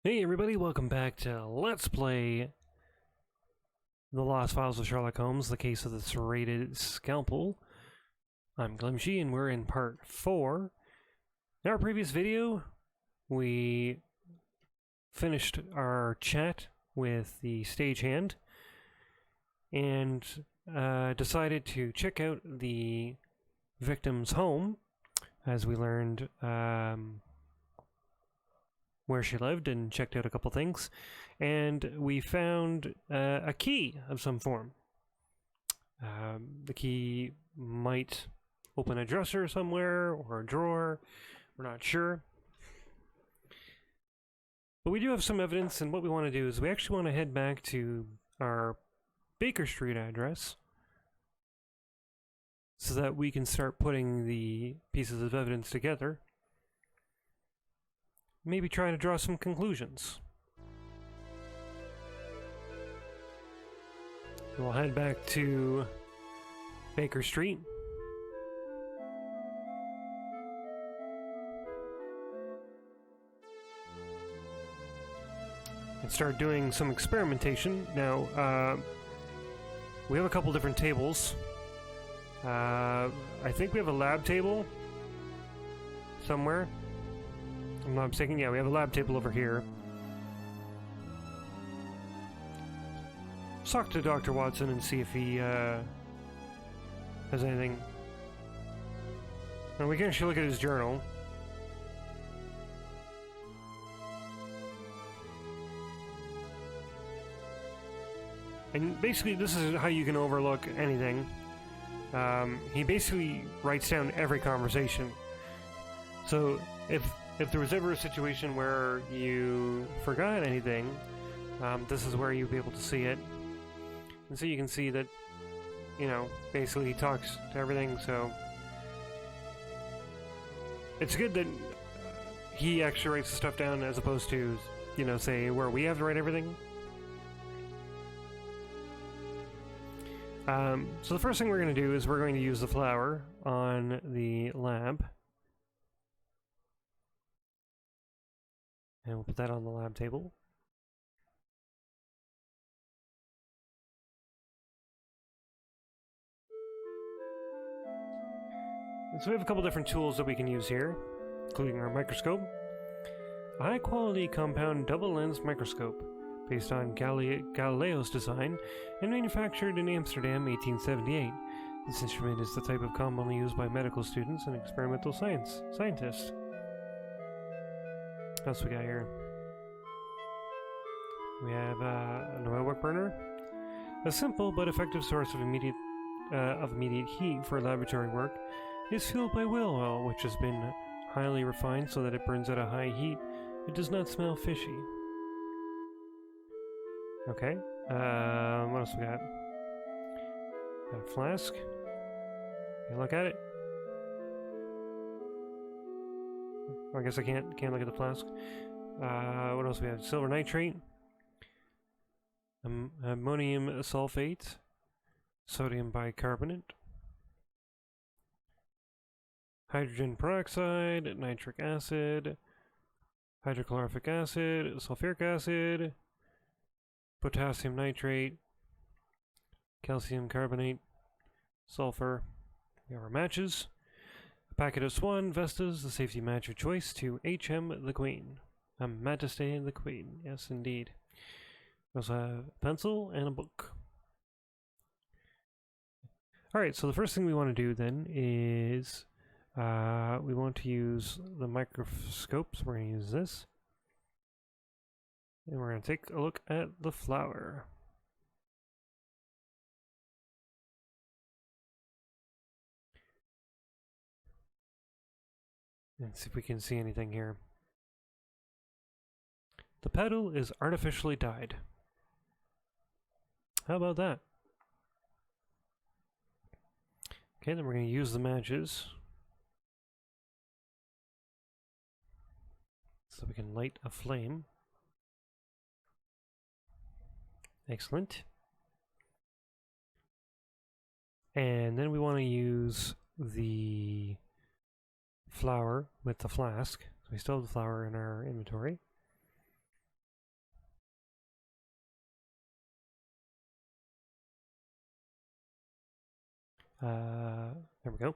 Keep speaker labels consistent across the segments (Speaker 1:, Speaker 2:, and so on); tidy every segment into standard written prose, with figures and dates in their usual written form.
Speaker 1: Hey everybody, welcome back to Let's Play The Lost Files of Sherlock Holmes, the case of the Serrated Scalpel. I'm Glimjii and we're in part 4. In our previous video, we finished our chat with the stagehand and decided to check out the victim's home, as we learned where she lived and checked out a couple things, and we found a key of some form. The key might open a dresser somewhere or a drawer, we're not sure. But we do have some evidence, and what we want to do is we actually want to head back to our Baker Street address so that we can start putting the pieces of evidence together. Maybe try to draw some conclusions. We'll head back to Baker Street. And start doing some experimentation. Now, we have a couple different tables. I think we have a lab table somewhere. I'm not mistaken. Yeah, we have a lab table over here. Let's talk to Dr. Watson and see if he has anything. And we can actually look at his journal. And basically, this is how you can overlook anything. He basically writes down every conversation. So if there was ever a situation where you forgot anything, this is where you'll be able to see it. And so you can see that, you know, basically he talks to everything, so it's good that he actually writes the stuff down as opposed to, you know, say where we have to write everything. So the first thing we're going to do is we're going to use the flower on the lab. And we'll put that on the lab table. And so we have a couple different tools that we can use here, including our microscope. A high-quality compound double-lens microscope, based on Galileo's design, and manufactured in Amsterdam, 1878. This instrument is the type of commonly used by medical students and experimental scientists. What else we got here? We have an oil wick burner, a simple but effective source of immediate heat for laboratory work. Is fueled by whale oil, which has been highly refined so that it burns at a high heat. It does not smell fishy. Okay. What else we got? Got a flask. Can I look at it? I guess I can't look at the flask. What else we have? Silver nitrate, ammonium sulfate, sodium bicarbonate, hydrogen peroxide, nitric acid, hydrochloric acid, sulfuric acid, potassium nitrate, calcium carbonate, sulfur. We have our matches. Packet of Swan Vestas, the safety match of choice to HM the Queen. A Majesty the Queen, yes indeed. We also have a pencil and a book. Alright, so the first thing we want to do then is we want to use the microscope, so we're going to use this. And we're going to take a look at the flower. And see if we can see anything here. The petal is artificially dyed. How about that? Okay, then we're going to use the matches so we can light a flame. Excellent. And then we want to use the flower with the flask. So we still have the flower in our inventory. There we go.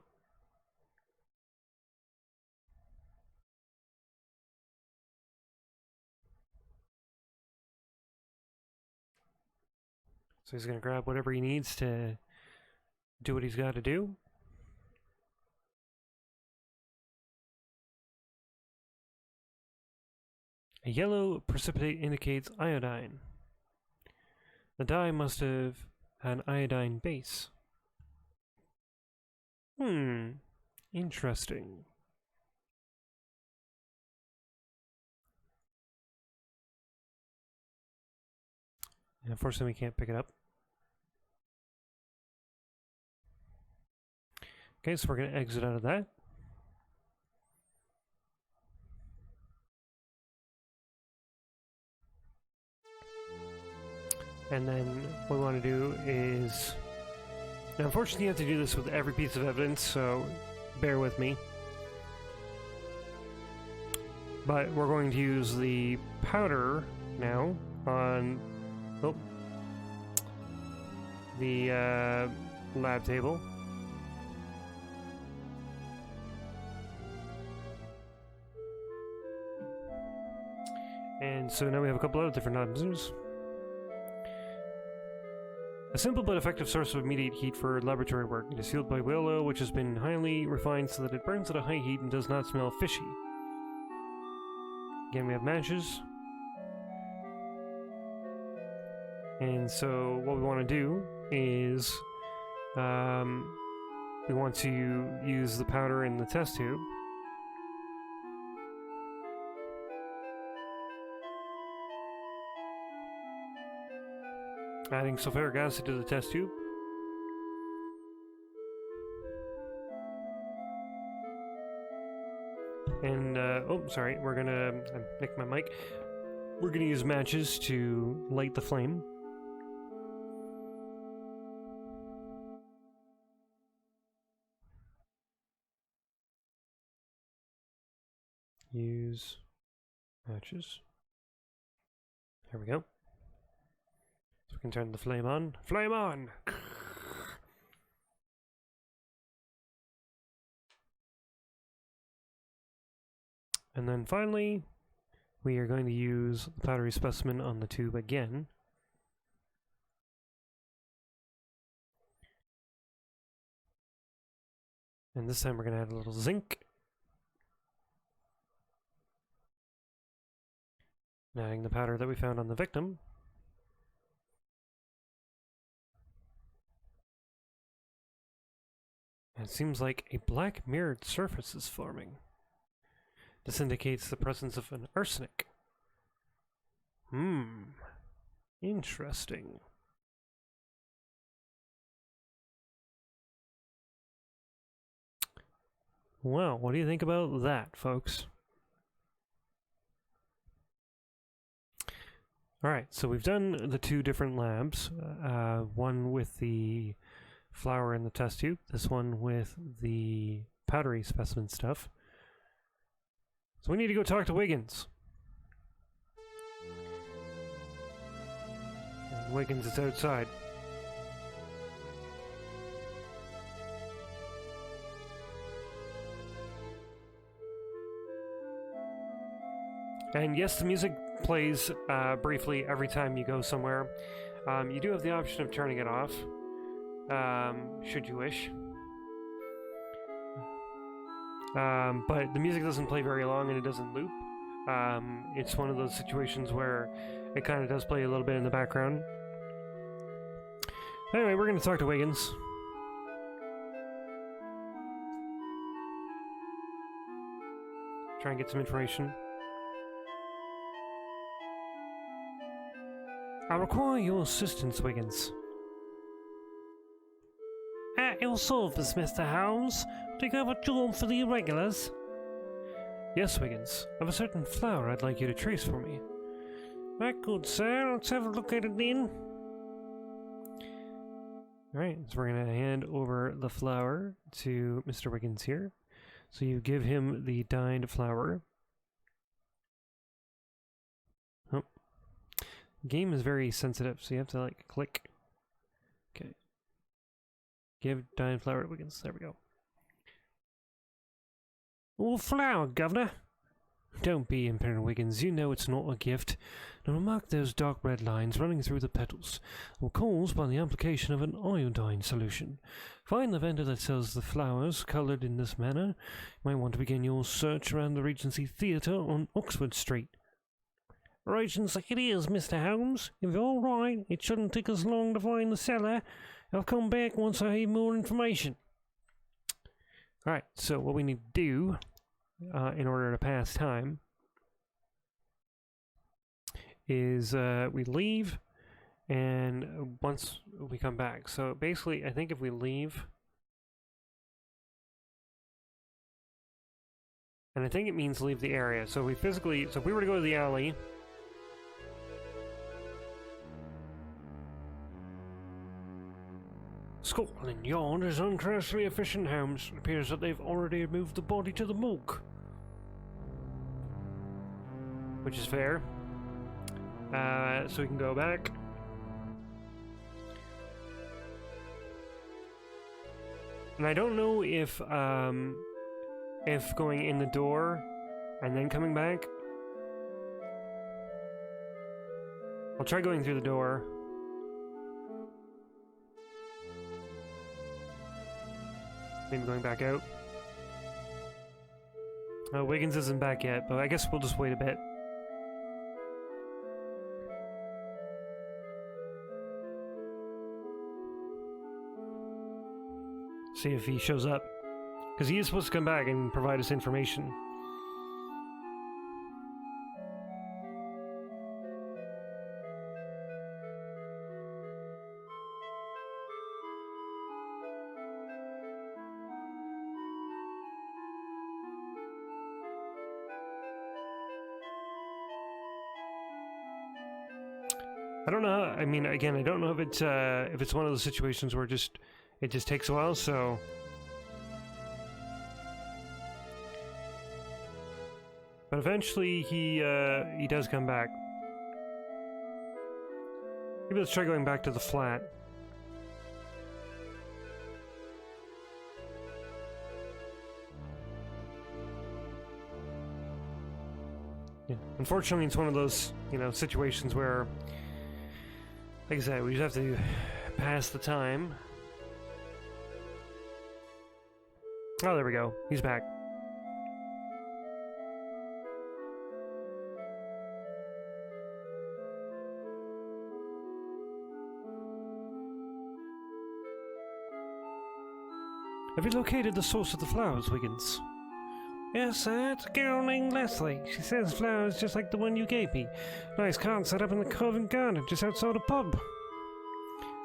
Speaker 1: So he's going to grab whatever he needs to do what he's got to do. A yellow precipitate indicates iodine. The dye must have an iodine base. Interesting. And unfortunately, we can't pick it up. Okay, so we're going to exit out of that. And then what we want to do is... Now, unfortunately, you have to do this with every piece of evidence, so bear with me. But we're going to use the powder now on the lab table. And so now we have a couple of different options. A simple but effective source of immediate heat for laboratory work. It is sealed by whale oil, which has been highly refined so that it burns at a high heat and does not smell fishy. Again, we have matches. And so what we want to do is we want to use the powder in the test tube. Adding sulfuric acid to the test tube. And, oh, sorry, we're gonna nick my mic. We're gonna use matches to light the flame. Use matches. There we go. So we can turn the flame on. Flame on! And then finally, we are going to use the powdery specimen on the tube again. And this time we're going to add a little zinc. And adding the powder that we found on the victim. And it seems like a black mirrored surface is forming. This indicates the presence of an arsenic. Interesting. Well, what do you think about that, folks? Alright, so we've done the two different labs. One with the flour in the test tube, this one with the powdery specimen stuff. So we need to go talk to Wiggins. And Wiggins is outside. And yes, the music plays briefly every time you go somewhere. You do have the option of turning it off, should you wish. But the music doesn't play very long and it doesn't loop. It's one of those situations where it kind of does play a little bit in the background. Anyway, we're going to talk to Wiggins. Try and get some information. I require your assistance, Wiggins. At your service, Mr. Holmes. Do you have a job for the irregulars? Yes, Wiggins. I have a certain flower I'd like you to trace for me. Right, good, sir. Let's have a look at it then. Alright, so we're going to hand over the flower to Mr. Wiggins here. So you give him the dyed flower. Oh. The game is very sensitive, so you have to, like, click. Okay. Give dyed flower to Wiggins. There we go. All flower, governor. Don't be impudent, Wiggins. You know it's not a gift. Now mark those dark red lines running through the petals, or caused by the application of an iodine solution. Find the vendor that sells the flowers coloured in this manner. You might want to begin your search around the Regency Theatre on Oxford Street. Regency it is, Mr. Holmes. If you're all right, it shouldn't take us long to find the seller. I'll come back once I have more information. Alright, so what we need to do in order to pass time is we leave, and once we come back. So basically, I think if we leave, and I think it means leave the area. So we physically, so if we were to go to the alley, Scotland Yard is uncharacteristically efficient, Holmes. It appears that they've already moved the body to the morgue. Which is fair. So we can go back. And I don't know if going in the door and then coming back. I'll try going through the door. Maybe going back out. Wiggins isn't back yet, but I guess we'll just wait a bit. See if he shows up. Because he is supposed to come back and provide us information. I don't know. I mean, again, I don't know if it's one of those situations where it just takes a while. So, but eventually he does come back. Maybe let's try going back to the flat. Yeah. Unfortunately, it's one of those situations where, like I said, we just have to pass the time. Oh, there we go. He's back. Have you located the source of the flowers, Wiggins? Yes, sir. It's a girl named Leslie. She sells flowers just like the one you gave me. Nice cart set up in the Covent Garden just outside the pub.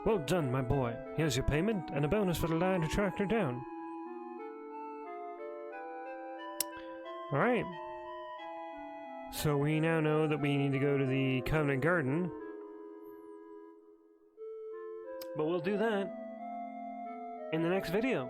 Speaker 1: Well done, my boy. Here's your payment and a bonus for the lad who tracked her down. Alright. So we now know that we need to go to the Covent Garden. But we'll do that in the next video.